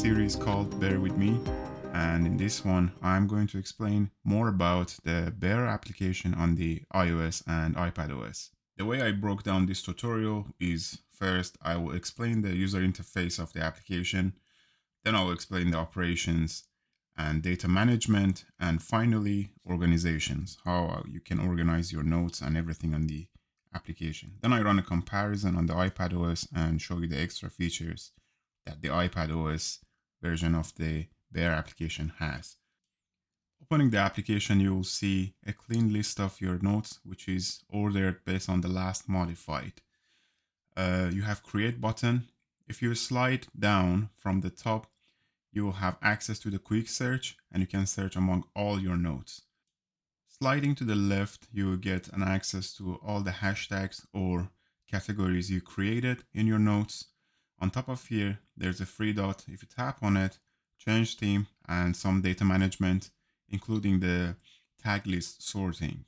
series called Bear With Me, and in this one I'm going to explain more about the Bear application on the iOS and iPadOS. The way I broke down this tutorial is first I will explain the user interface of the application, then I will explain the operations and data management, and finally organizations, how you can organize your notes and everything on the application. Then I run a comparison on the iPadOS and show you the extra features that the iPadOS version of the Bear application has. Opening the application, you will see a clean list of your notes, which is ordered based on the last modified. You have create button. If you slide down from the top, you will have access to the quick search and you can search among all your notes. Sliding to the left, you will get an access to all the hashtags or categories you created in your notes. On top of here, there's a three dot. If you tap on it, change theme and some data management, including the tag list sorting.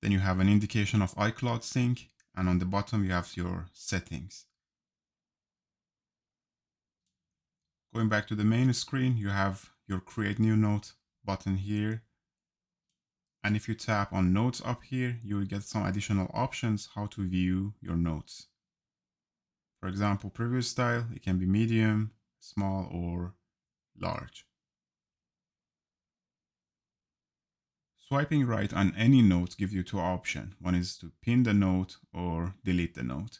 Then you have an indication of iCloud sync, and on the bottom you have your settings. Going back to the main screen, you have your create new note button here. And if you tap on notes up here, you will get some additional options how to view your notes. For example, preview style, it can be medium, small, or large. Swiping right on any note gives you two options. One is to pin the note or delete the note.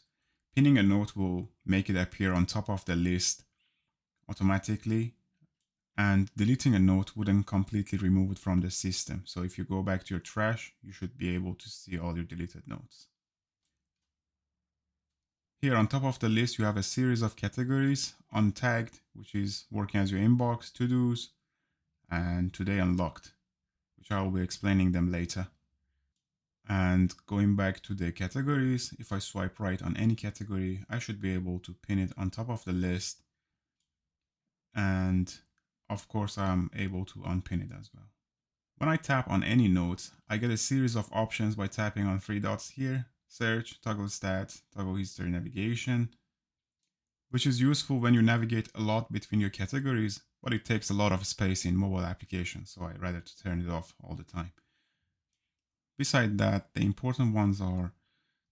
Pinning a note will make it appear on top of the list automatically, and deleting a note wouldn't completely remove it from the system. So if you go back to your trash, you should be able to see all your deleted notes. Here on top of the list, you have a series of categories: untagged, which is working as your inbox, to-dos, and today unlocked, which I will be explaining them later. And going back to the categories, if I swipe right on any category, I should be able to pin it on top of the list. And of course, I'm able to unpin it as well. When I tap on any note, I get a series of options by tapping on three dots here: search, toggle stats, toggle history, navigation, which is useful when you navigate a lot between your categories, but it takes a lot of space in mobile applications, so I'd rather to turn it off all the time. Beside that, the important ones are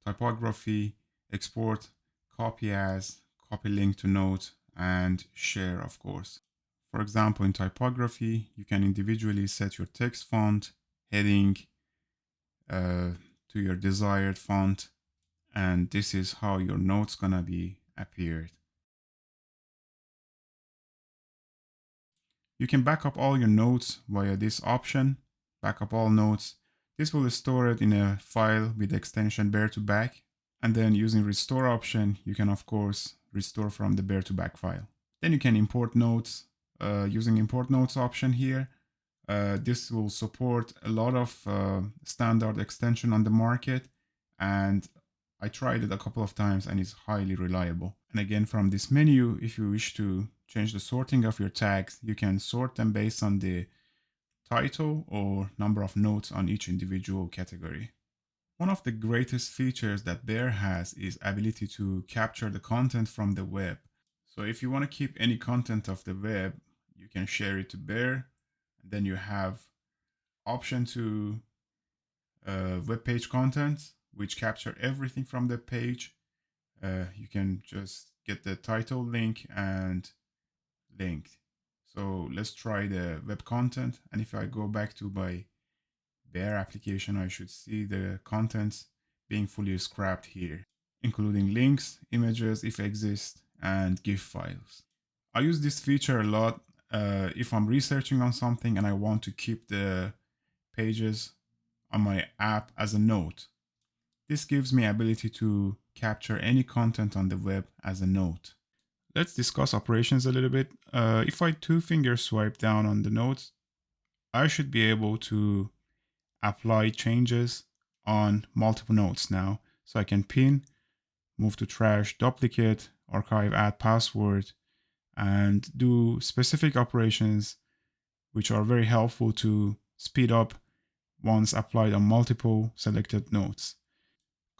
typography, export, copy as, copy link to note, and share, of course. For example, in typography, you can individually set your text font, heading to your desired font, and this is how your note's gonna be appeared. You can back up all your notes via this option, backup all notes. This will store it in a file with the extension bear to back, and then using restore option, you can of course restore from the bear to back file. Then you can import notes using import notes option here. This will support a lot of standard extension on the market, and I tried it a couple of times and it's highly reliable. And again, from this menu, if you wish to change the sorting of your tags, you can sort them based on the title or number of notes on each individual category. One of the greatest features that Bear has is ability to capture the content from the web. So if you want to keep any content of the web, you can share it to Bear, and then you have option to web page contents, which capture everything from the page. You can just get the title, link, and linked. So let's try the web content. And if I go back to my Bear application, I should see the contents being fully scrapped here, including links, images if exist, and GIF files. I use this feature a lot if I'm researching on something and I want to keep the pages on my app as a note. This gives me ability to capture any content on the web as a note. Let's discuss operations a little bit. If I two-finger swipe down on the notes, I should be able to apply changes on multiple notes now. So I can pin, move to trash, duplicate, archive, add password, and do specific operations which are very helpful to speed up once applied on multiple selected notes.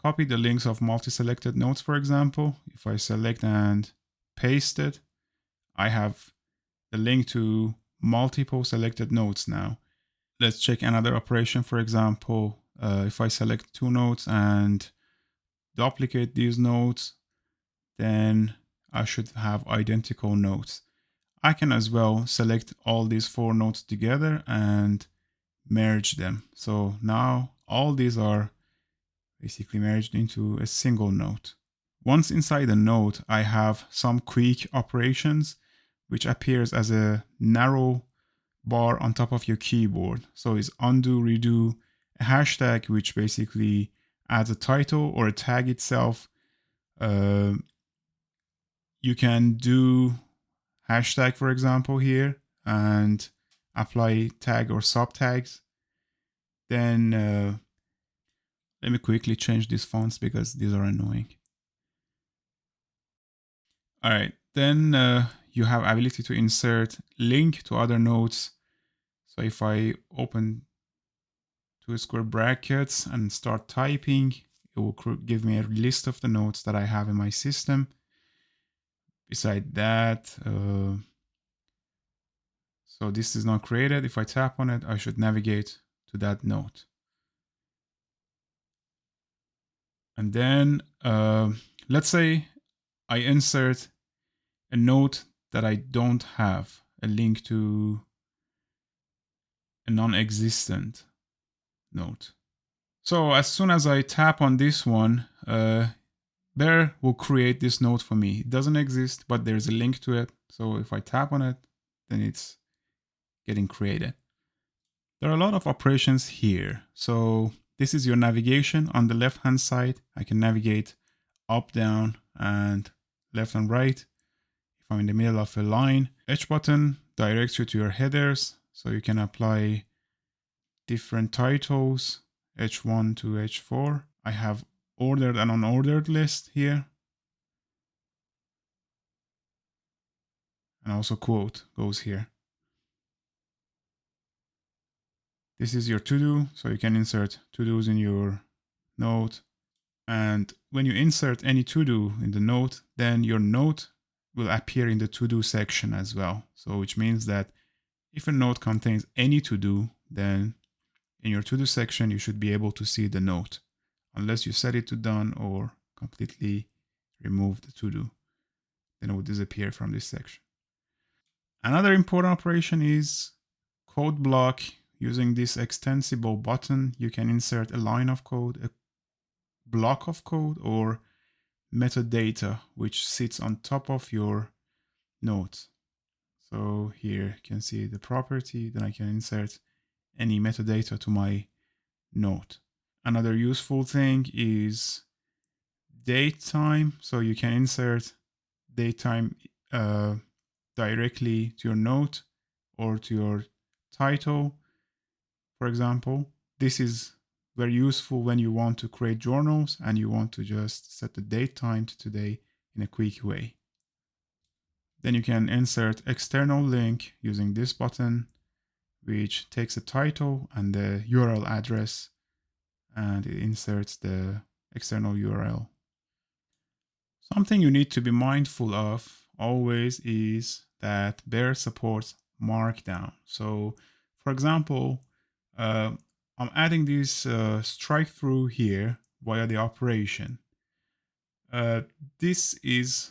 Copy the links of multi-selected notes, for example. If I select and paste it, I have the link to multiple selected nodes now. Let's check another operation. For example, if I select 2 nodes and duplicate these nodes, then I should have identical nodes. I can as well select all these 4 nodes together and merge them. So now all these are basically merged into a single node. Once inside the node, I have some quick operations, which appears as a narrow bar on top of your keyboard. So it's undo, redo, a hashtag, which basically adds a title or a tag itself. You can do hashtag, for example, here and apply tag or sub tags. Then let me quickly change these fonts because these are annoying. All right, then you have ability to insert link to other nodes. So if I open 2 square brackets and start typing, it will give me a list of the nodes that I have in my system. Beside that, so this is not created. If I tap on it, I should navigate to that node. And then let's say I insert a node that I don't have a link to, a non-existent node. So as soon as I tap on this one, Bear will create this node for me. It doesn't exist, but there's a link to it. So if I tap on it, then it's getting created. There are a lot of operations here. So this is your navigation on the left-hand side. I can navigate up, down, and left and right. If I'm in the middle of a line, H button directs you to your headers. So you can apply different titles, H1 to H4. I have ordered and unordered list here. And also quote goes here. This is your to-do, so you can insert to-dos in your node. And when you insert any to-do in the node, then your node will appear in the to-do section as well. So which means that if a node contains any to-do, then in your to-do section, you should be able to see the node, unless you set it to done or completely remove the to-do. Then it will disappear from this section. Another important operation is code block. Using this extensible button, you can insert a line of code, a block of code, or metadata, which sits on top of your nodes. So here you can see the property, then I can insert any metadata to my node. Another useful thing is date time. So you can insert date time directly to your node or to your title. For example, this is very useful when you want to create journals and you want to just set the date time to today in a quick way. Then you can insert external link using this button, which takes a title and the URL address, and it inserts the external URL. Something you need to be mindful of always is that Bear supports Markdown. So, for example, I'm adding this strike through here via the operation. This is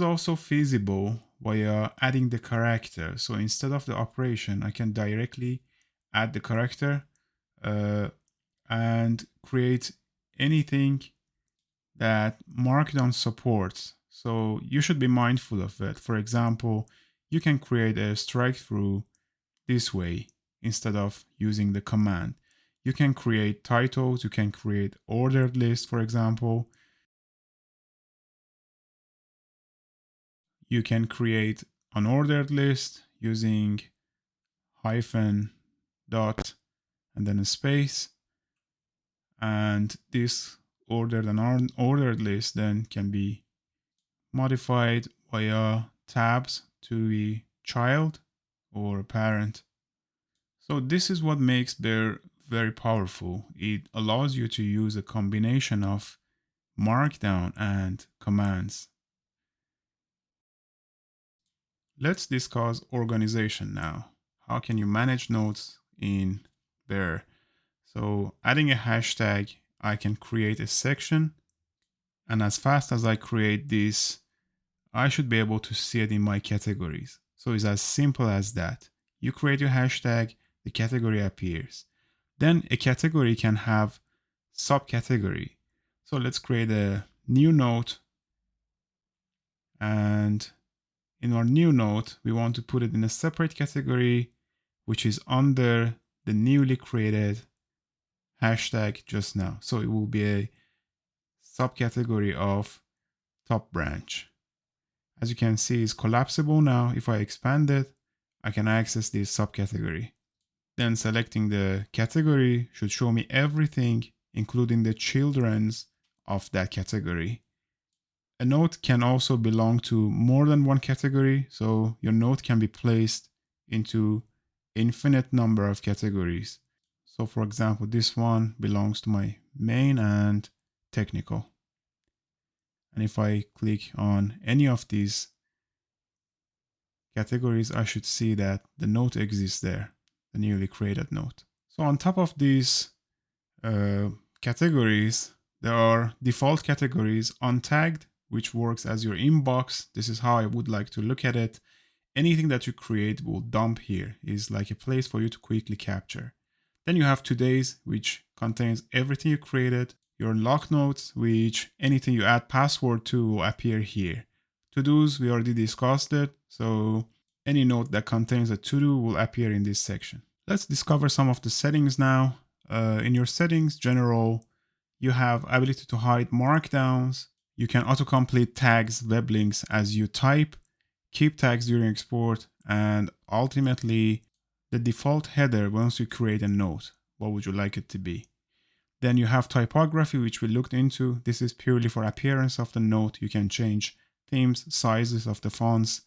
also feasible via adding the character. So instead of the operation, I can directly add the character and create anything that Markdown supports. So you should be mindful of it. For example, you can create a strike through this way instead of using the command. You can create titles, you can create ordered lists, for example. You can create an ordered list using hyphen dot and then a space. And this ordered and unordered list then can be modified via tabs to a child or a parent. So this is what makes Bear very powerful. It allows you to use a combination of Markdown and commands. Let's discuss organization now. How can you manage notes in Bear? So adding a hashtag, I can create a section, and as fast as I create this, I should be able to see it in my categories. So it's as simple as that. You create your hashtag, the category appears. Then a category can have subcategory. So let's create a new note, and in our new note, we want to put it in a separate category, which is under the newly created hashtag just now. So it will be a subcategory of top branch. As you can see, it's collapsible now. If I expand it, I can access this subcategory. Then selecting the category should show me everything, including the children's of that category. A note can also belong to more than one category, so your note can be placed into infinite number of categories. So for example, this one belongs to my main and technical. And if I click on any of these categories, I should see that the note exists there, the newly created note. So on top of these categories, there are default categories untagged, which works as your inbox. This is how I would like to look at it. Anything that you create will dump here. Is like a place for you to quickly capture. Then you have today's, which contains everything you created. Your lock notes, which anything you add password to will appear here. To-dos, we already discussed it. So any note that contains a to-do will appear in this section. Let's discover some of the settings now. In your settings, general, you have ability to hide markdowns. You can autocomplete tags, web links as you type, keep tags during export, and ultimately the default header once you create a note. What would you like it to be? Then you have typography, which we looked into. This is purely for appearance of the note. You can change themes, sizes of the fonts,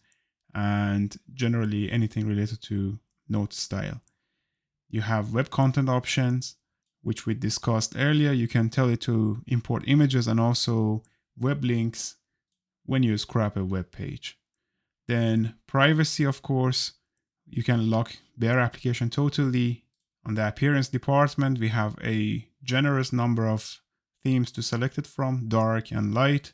and generally anything related to note style. You have web content options, which we discussed earlier. You can tell it to import images and also web links when you scrap a web page. Then privacy, of course, you can lock Bear application totally. On the appearance department, we have a generous number of themes to select it from, dark and light,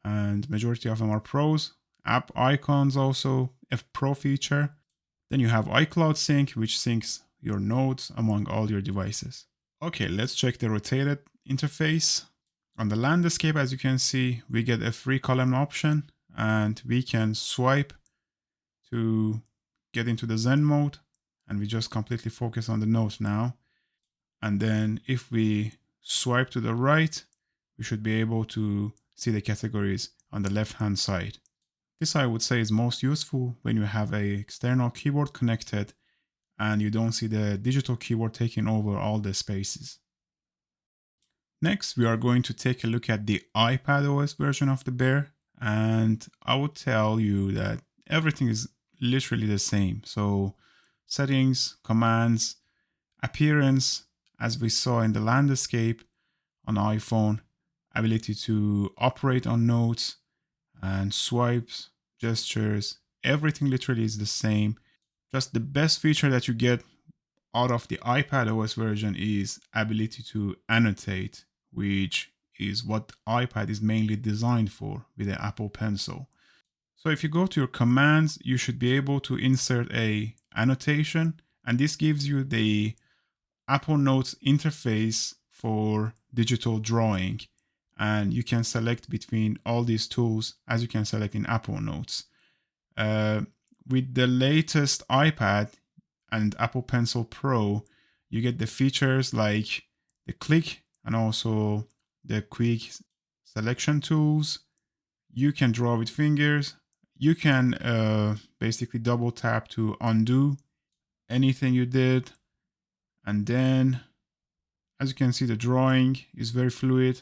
and majority of them are pros. App icons also a pro feature. Then you have iCloud Sync, which syncs your notes among all your devices. Okay, let's check the rotated interface. On the landscape, as you can see, we get a free column option, and we can swipe to get into the Zen mode, and we just completely focus on the note now. And then if we swipe to the right, we should be able to see the categories on the left-hand side. This I would say is most useful when you have an external keyboard connected and you don't see the digital keyboard taking over all the spaces. Next, we are going to take a look at the iPadOS version of the Bear, and I would tell you that everything is literally the same. So settings, commands, appearance, as we saw in the landscape on iPhone, ability to operate on notes and swipes, gestures, everything literally is the same. Just the best feature that you get out of the iPadOS version is ability to annotate, which is what iPad is mainly designed for with the Apple Pencil. So if you go to your commands, you should be able to insert a annotation, and this gives you the Apple Notes interface for digital drawing. And you can select between all these tools as you can select in Apple Notes. With the latest iPad and Apple Pencil Pro, you get the features like the click and also the quick selection tools. You can draw with fingers. You can basically double tap to undo anything you did. And then, as you can see, the drawing is very fluid.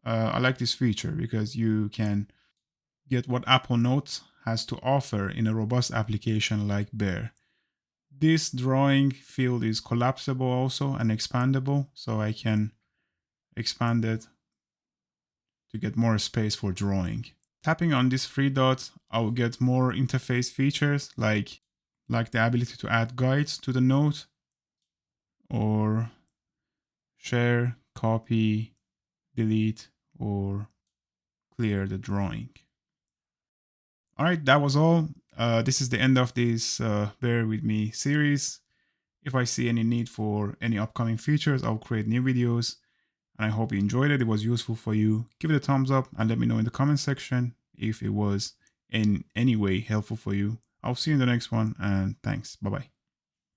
I like this feature because you can get what Apple Notes has to offer in a robust application like Bear. This drawing field is collapsible also and expandable, so I can expand it to get more space for drawing. Tapping on these three dots, I will get more interface features like the ability to add guides to the note, or share, copy, delete, or clear the drawing. All right, that was all. This is the end of this Bear With Me series. If I see any need for any upcoming features, I'll create new videos. And I hope you enjoyed it. It was useful for you. Give it a thumbs up and let me know in the comment section if it was in any way helpful for you. I'll see you in the next one, and thanks. Bye-bye.